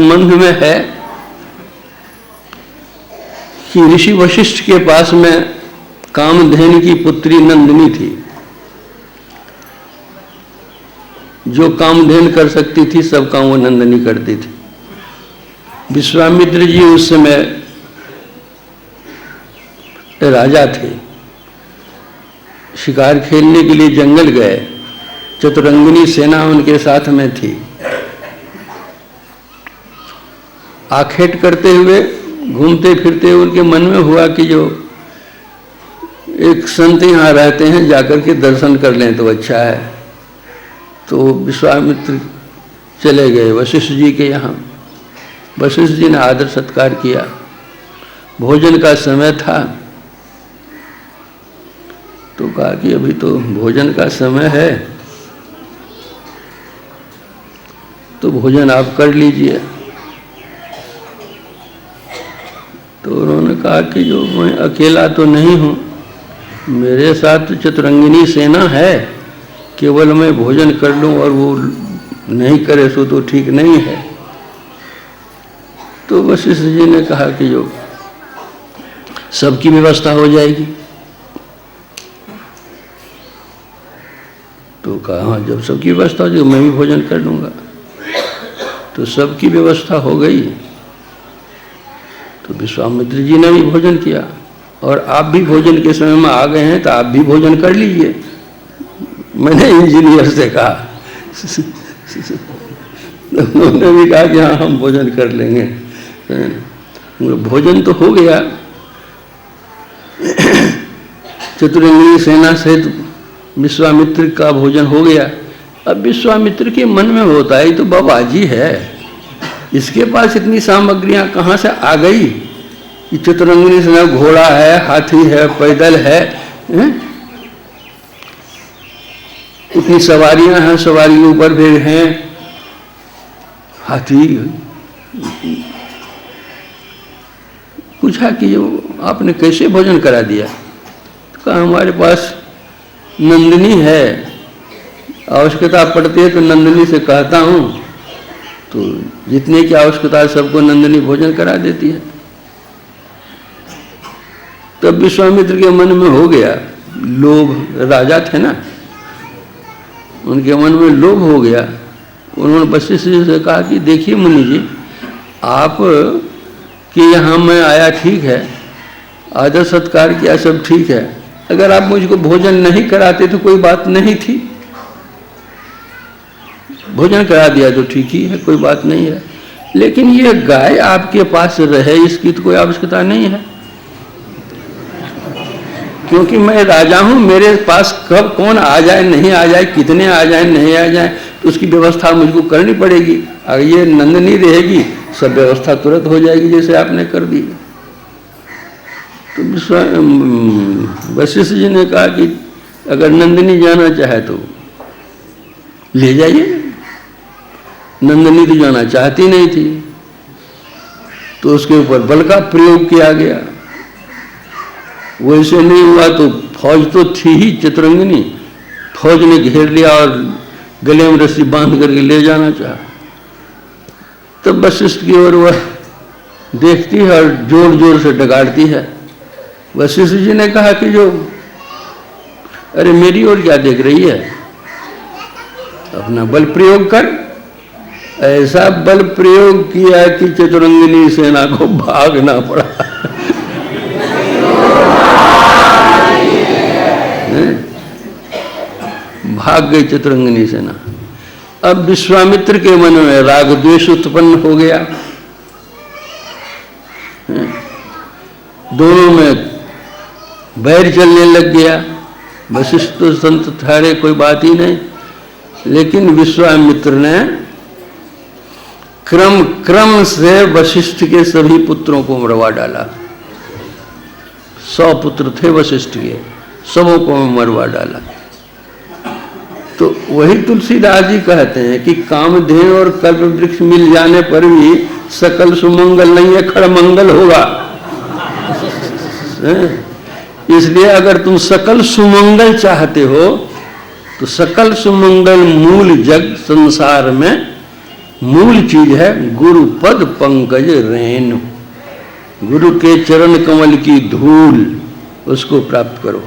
संबंध में है कि ऋषि वशिष्ठ के पास में कामधेनु की पुत्री नंदिनी थी, जो कामधेनु कर सकती थी सब काम वो नंदिनी करती थी। विश्वामित्र जी उस समय राजा थे, शिकार खेलने के लिए जंगल गए, चतुरंगिनी सेना उनके साथ में थी। आखेट करते हुए घूमते फिरते उनके मन में हुआ कि जो एक संत यहाँ रहते हैं जाकर के दर्शन कर लें तो अच्छा है। तो विश्वामित्र चले गए वशिष्ठ जी के यहाँ। वशिष्ठ जी ने आदर सत्कार किया। भोजन का समय था तो कहा कि अभी तो भोजन का समय है तो भोजन आप कर लीजिए। तो उन्होंने कहा कि जो मैं अकेला तो नहीं हूँ, मेरे साथ तो चतुरंगिनी सेना है, केवल मैं भोजन कर लूँ और वो नहीं करे सो तो ठीक नहीं है। तो वशिष्ठ जी ने कहा कि जो सबकी व्यवस्था हो जाएगी। तो कहा हाँ, जब सबकी व्यवस्था हो जाएगी मैं भी भोजन कर लूँगा। तो सबकी व्यवस्था हो गई तो विश्वामित्र जी ने भी भोजन किया और आप भी भोजन के समय में आ गए हैं तो आप भी भोजन कर लीजिए। मैंने इंजीनियर से कहा उन्होंने भी कहा कि हाँ हम भोजन कर लेंगे। भोजन तो हो गया, चतुरंगिनी सेना सहित विश्वामित्र का भोजन हो गया। अब विश्वामित्र के मन में होता है तो बाबा जी है, इसके पास इतनी सामग्रियां कहाँ से आ गई कि चतुरंगिनी सेना, घोड़ा है, हाथी है, पैदल है, इतनी सवारियां हैं, सवारियों पर भी हैं हाथी। पूछा कि आपने कैसे भोजन करा दिया? तो कहा हमारे पास नंदिनी है, आवश्यकता पड़ती है तो नंदिनी से कहता हूँ तो जितने की आवश्यकता है सबको नंदिनी भोजन करा देती है। तब विश्वामित्र के मन में हो गया लोभ, राजा थे ना, उनके मन में लोभ हो गया। उन्होंने वशिष्ठ जी से कहा कि देखिए मुनि जी, आप के यहाँ मैं आया ठीक है, आदर सत्कार किया सब ठीक है, अगर आप मुझको भोजन नहीं कराते तो कोई बात नहीं थी, भोजन करा दिया तो ठीक ही है, कोई बात नहीं है। लेकिन ये गाय आपके पास रहे इसकी तो कोई आवश्यकता नहीं है, क्योंकि मैं राजा हूं, मेरे पास कब कौन आ जाए नहीं आ जाए, कितने आ जाए नहीं आ जाए, तो उसकी व्यवस्था मुझको करनी पड़ेगी। अगर ये नंदिनी रहेगी सब व्यवस्था तुरंत हो जाएगी जैसे आपने कर दी। तो वशिष्ठ जी ने कहा कि अगर नंदिनी जाना चाहे तो ले जाइए। नंदिनी तो जाना चाहती नहीं थी तो उसके ऊपर बल का प्रयोग किया गया। वैसे नहीं हुआ तो फौज तो थी ही चतुरंगिनी, फौज ने घेर लिया और गले में रस्सी बांध करके ले जाना चाहा। तब वशिष्ठ की ओर वह देखती है और जोर जोर से डगाड़ती है। वशिष्ठ जी ने कहा कि जो अरे मेरी ओर क्या देख रही है, अपना बल प्रयोग कर। ऐसा बल प्रयोग किया कि चतुरंगिनी सेना को भागना पड़ा। भाग गई चतुरंगिनी सेना। अब विश्वामित्र के मन में राग द्वेष उत्पन्न हो गया, दोनों में बैर चलने लग गया। वशिष्ठ तो संत ठहरे, कोई बात ही नहीं, लेकिन विश्वामित्र ने क्रम क्रम से वशिष्ठ के सभी पुत्रों को मरवा डाला। 100 पुत्र थे वशिष्ठ के, सबों को मरवा डाला। तो वही तुलसीदास जी कहते हैं कि कामधेनु और कल्प वृक्ष मिल जाने पर भी सकल सुमंगल नहीं है, खड़मंगल होगा। इसलिए अगर तुम सकल सुमंगल चाहते हो तो सकल सुमंगल मूल जग संसार में मूल चीज है गुरु पद पंकज रेणु, गुरु के चरण कमल की धूल, उसको प्राप्त करो।